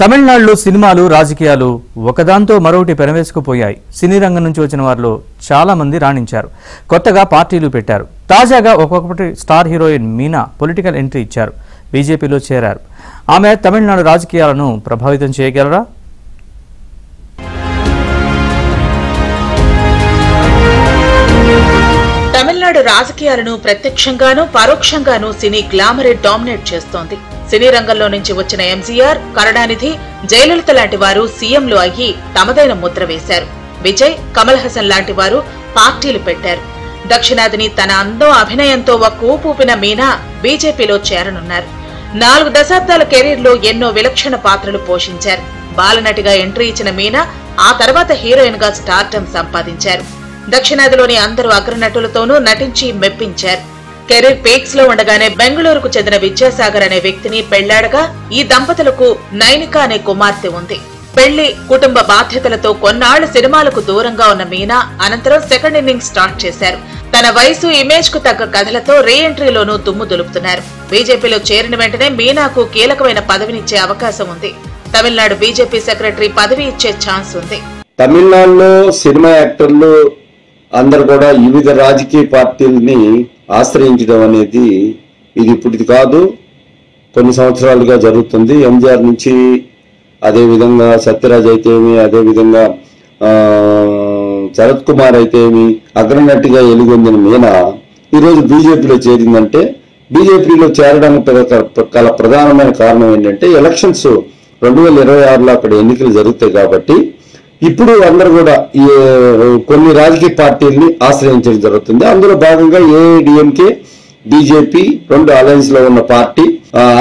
తమిళనాడులో సినిమాలు రాజకీయాలు ఒకదాంతో మరొకటి పెనవేసుకుపోయాయి. సినీ రంగం నుంచి వచ్చిన వారిలో చాలా మంది రాణించారు, కొత్తగా పార్టీలు పెట్టారు. తాజాగా ఒక్కొక్కటి star heroine Meena political entry ఇచ్చారు, బీజేపీలో చేరారు. ఆమె తమిళనాడు రాజకీయాలను ప్రభావితం చేయగలరా? తమిళనాడు రాజకీయాలను ప్రత్యక్షంగానూ పరోక్షంగానూ సినీ గ్లామరే డామినేట్ చేస్తోంది. సినీ రంగంలో నుంచి వచ్చిన ఎంజీఆర్, కరుణానిధి, జయలలిత లాంటి వారు సీఎంలు అయ్యి తమదైన ముద్ర వేశారు. విజయ్, కమల్ హాసన్ లాంటి వారు పార్టీలు పెట్టారు. దక్షిణాదిని తన అందం, అభినయంతో ఒక్క ఊపూపిన మీనా బీజేపీలో చేరనున్నారు. 4 దశాబ్దాల కెరీర్లో ఎన్నో విలక్షణ పాత్రలు పోషించారు. బాలనటిగా ఎంట్రీ ఇచ్చిన మీనా ఆ తర్వాత హీరోయిన్ గా స్టార్డమ్ సంపాదించారు. దక్షిణాదిలోని అందరూ అగ్రనటులతోనూ నటించి మెప్పించారు. కెరీర్ పీక్స్ లో ఉండగానే బెంగళూరుకు చెందిన విద్యాసాగర్ అనే వ్యక్తిని పెళ్లాడగా ఈ దంపతులకు నైనిక అనే కుమార్తె ఉంది. పెళ్లి, కుటుంబ బాధ్యతలతో కొన్నాళ్లు సినిమాలకు దూరంగా ఉన్న మీనా అనంతరం సెకండ్ ఇన్నింగ్స్ స్టార్ట్ చేశారు. తన వయసు, ఇమేజ్ కు తగ్గ కథలతో రీ ఎంట్రీలోనూ దుమ్ము దులుపుతున్నారు. బీజేపీలో చేరిన వెంటనే మీనాకు కీలకమైన పదవినిచ్చే అవకాశం ఉంది. తమిళనాడు బీజేపీ సెక్రటరీ పదవి ఇచ్చే ఛాన్స్ ఉంది. తమిళనాడులో సినిమా యాక్టర్లు అందరు కూడా వివిధ రాజకీయ పార్టీలని ఆశ్రయించడం అనేది ఇది ఇప్పుడు కాదు, కొన్ని సంవత్సరాలుగా జరుగుతుంది. ఎంజీఆర్ నుంచి, అదేవిధంగా సత్యరాజ్ అయితేమి, అదేవిధంగా శరత్ కుమార్ అయితేమి, అగ్రనటిగా ఎలుగొందిన మీనా ఈరోజు బీజేపీలో చేరిందంటే, బీజేపీలో చేరడానికి గల ప్రధానమైన కారణం ఏంటంటే ఎలక్షన్స్ 2026లో అక్కడ ఎన్నికలు జరుగుతాయి కాబట్టి ఇప్పుడు అందరూ కూడా కొన్ని రాజకీయ పార్టీల్ని ఆశ్రయించడం జరుగుతుంది. అందులో భాగంగా ఏఐడిఎంకే, బీజేపీ రెండు అలయన్స్ లో ఉన్న పార్టీ.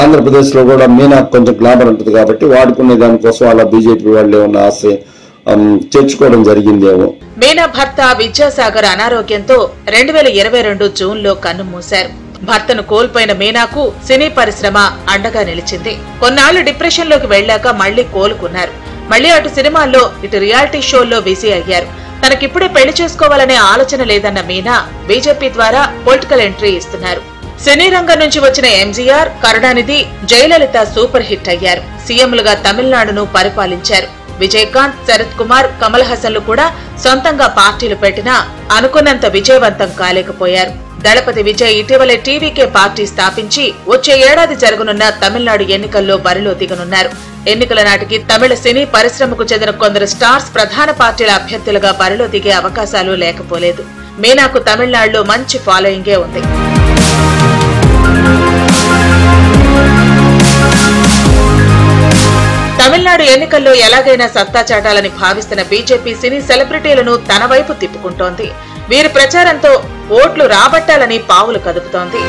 ఆంధ్రప్రదేశ్ లో కూడా మీనా కొంచెం గ్లామర్ ఉంటుంది కాబట్టి వాడుకునే దానికోసం అలా బీజేపీ వాళ్ళు ఏమన్నా ఆశ్రయం చేర్చుకోవడం జరిగిందేమో. మీనా భర్త విద్యాసాగర్ అనారోగ్యంతో 2022 జూన్ లో కన్నుమూశారు. భర్తను కోల్పోయిన మీనాకు సినీ పరిశ్రమ అండగా నిలిచింది. కొన్నాళ్లు డిప్రెషన్ లోకి వెళ్లాక మళ్లీ కోలుకున్నారు. మళ్లీ అటు సినిమాల్లో, ఇటు రియాలిటీ షోల్లో బిజీ అయ్యారు. తనకిప్పుడే పెళ్లి చేసుకోవాలనే ఆలోచన లేదన్న మీనా బీజేపీ ద్వారా పొలిటికల్ ఎంట్రీ ఇస్తున్నారు. సినీ రంగం నుంచి వచ్చిన ఎంజీఆర్, కరుణానిధి, జయలలిత సూపర్ హిట్ అయ్యారు. సీఎంలుగా తమిళనాడును పరిపాలించారు. విజయకాంత్, శరత్ కుమార్, కమల్ హాసన్లు కూడా సొంతంగా పార్టీలు పెట్టినా అనుకున్నంత విజయవంతం కాలేకపోయారు. దళపతి విజయ్ ఇటీవలే టీవీకే పార్టీ స్థాపించి వచ్చే ఏడాది జరగనున్న తమిళనాడు ఎన్నికల్లో బరిలో దిగనున్నారు. ఎన్నికల నాటికి తమిళ సినీ పరిశ్రమకు చెందిన కొందరు స్టార్స్ ప్రధాన పార్టీల అభ్యర్థులుగా బరిలో దిగే అవకాశాలు లేకపోలేదు. మీనాకు తమిళనాడులో మంచి ఫాలోయింగే ఉంది. తమిళనాడు ఎన్నికల్లో ఎలాగైనా సత్తా చాటాలని భావిస్తున్న బీజేపీ సినీ సెలబ్రిటీలను తన వైపు తిప్పుకుంటోంది. వీరి ప్రచారంతో ఓట్లు రాబట్టాలని పావులు కదుపుతోంది.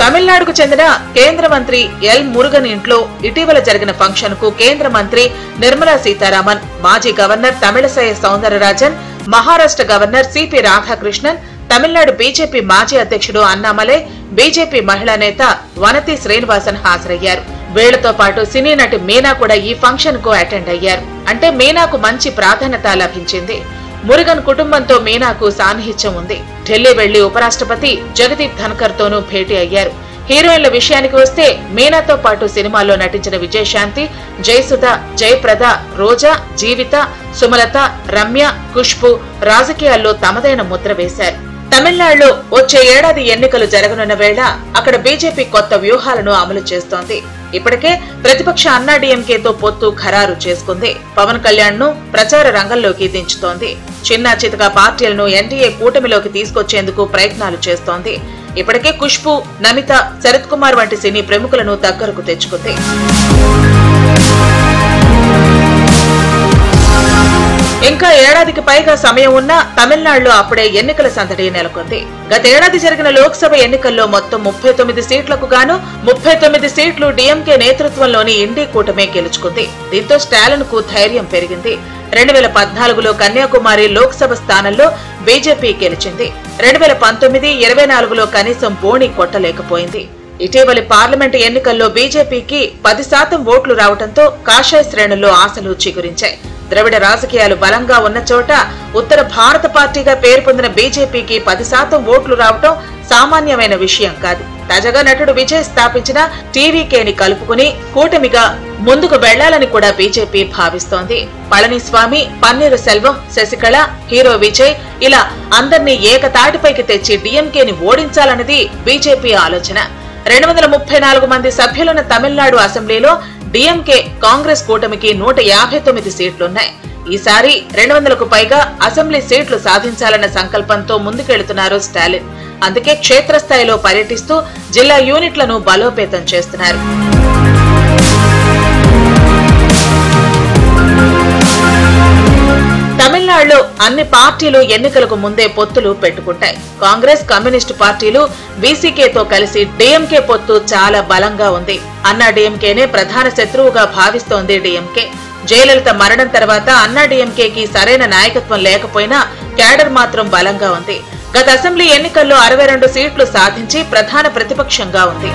తమిళనాడుకు చెందిన కేంద్ర మంత్రి ఎల్ మురుగన్ ఇంట్లో ఇటీవల జరిగిన ఫంక్షన్ కు కేంద్ర మంత్రి నిర్మలా సీతారామన్, మాజీ governor Tamilisai Soundararajan, Maharashtra governor CP Radhakrishnan, Tamil Nadu BJP మాజీ అధ్యక్షుడు అన్నామలై, బీజేపీ మహిళా నేత వనతి శ్రీనివాసన్ హాజరయ్యారు. వీళ్లతో పాటు సినీ నటి మీనా కూడా ఈ ఫంక్షన్ కు అటెండ్ అయ్యారు. అంటే మీనాకు మంచి ప్రాధాన్యత లభించింది. మురుగన్ కుటుంబంతో మీనాకు సాన్నిహిత్యం ఉంది. ఢిల్లీ వెళ్లి ఉపరాష్ట్రపతి జగదీప్ ధన్కర్ తోనూ భేటీ అయ్యారు. హీరోయిన్ల విషయానికి వస్తే మీనాతో పాటు సినిమాల్లో నటించిన విజయశాంతి, జయసుధ, జయప్రద, రోజా, జీవిత, సుమలత, రమ్య, ఖుష్బు రాజకీయాల్లో తమదైన ముద్ర వేశారు. తమిళనాడులో వచ్చే ఏడాది ఎన్నికలు జరగనున్న వేళ అక్కడ బీజేపీ కొత్త వ్యూహాలను అమలు చేస్తోంది. ఇప్పటికే ప్రతిపక్ష అన్నాడీఎంకేతో పొత్తు ఖరారు చేసుకుంది. పవన్ కళ్యాణ్ ను ప్రచార రంగంలోకి దించుతోంది. చిన్న చితక పార్టీలను ఎన్డీఏ కూటమిలోకి తీసుకొచ్చేందుకు ప్రయత్నాలు చేస్తోంది. ఇప్పటికే ఖుష్బు, నమిత, శరత్ కుమార్ వంటి సినీ ప్రముఖులను దగ్గరకు తెచ్చుకుంది. ఇంకా ఏడాదికి పైగా సమయం ఉన్నా తమిళనాడులో అప్పుడే ఎన్నికల సందడి నెలకొంది. గతేడాది జరిగిన లోక్సభ ఎన్నికల్లో మొత్తం 39 సీట్లకు గాను 39 సీట్లు డీఎంకే నేతృత్వంలోని ఇండీ కూటమే గెలుచుకుంది. దీంతో స్టాలిన్ కు ధైర్యం పెరిగింది. 2014లో కన్యాకుమారి లోక్సభ స్థానంలో బీజేపీ గెలిచింది. 2019, 24లో కనీసం బోణి కొట్టలేకపోయింది. ఇటీవలి పార్లమెంటు ఎన్నికల్లో బీజేపీకి 10% ఓట్లు రావడంతో కాషాయ శ్రేణుల్లో ఆశలు చిగురించాయి. ద్రవిడ రాజకీయాలు బలంగా ఉన్న చోట ఉత్తర భారత పార్టీగా పేరు పొందిన బీజేపీకి 10% ఓట్లు రావటం సామాన్యమైన విషయం కాదు. తాజాగా నటుడు విజయ్ స్థాపించిన టీవీకేని కలుపుకుని కూటమిగా ముందుకు వెళ్లాలని కూడా బీజేపీ భావిస్తోంది. పళనిస్వామి, పన్నీరు సెల్వం, శశికళ, హీరో విజయ్ ఇలా అందర్నీ ఏకతాటిపైకి తెచ్చి డీఎంకేని ఓడించాలన్నది బీజేపీ ఆలోచన. 234 మంది సభ్యులున్న తమిళనాడు అసెంబ్లీలో డీఎంకే కాంగ్రెస్ కూటమికి 159 సీట్లున్నాయి. ఈసారి 200కు పైగా అసెంబ్లీ సీట్లు సాధించాలన్న సంకల్పంతో ముందుకెళ్తున్నారు స్టాలిన్. అందుకే క్షేత్రస్థాయిలో పర్యటిస్తూ జిల్లా యూనిట్లను బలోపేతం చేస్తున్నారు. తమిళనాడులో అన్ని పార్టీలు ఎన్నికలకు ముందే పొత్తులు పెట్టుకుంటాయి. కాంగ్రెస్, కమ్యూనిస్టు పార్టీలు వీసీకేతో కలిసి డీఎంకే పొత్తు చాలా బలంగా ఉంది. అన్నా డీఎంకేనే ప్రధాన శత్రువుగా భావిస్తోంది డీఎంకే. జయలలిత మరణం తర్వాత అన్నా డీఎంకేకి సరైన నాయకత్వం లేకపోయినా క్యాడర్ మాత్రం బలంగా ఉంది. గత అసెంబ్లీ ఎన్నికల్లో 62 సీట్లు సాధించి ప్రధాన ప్రతిపక్షంగా ఉంది.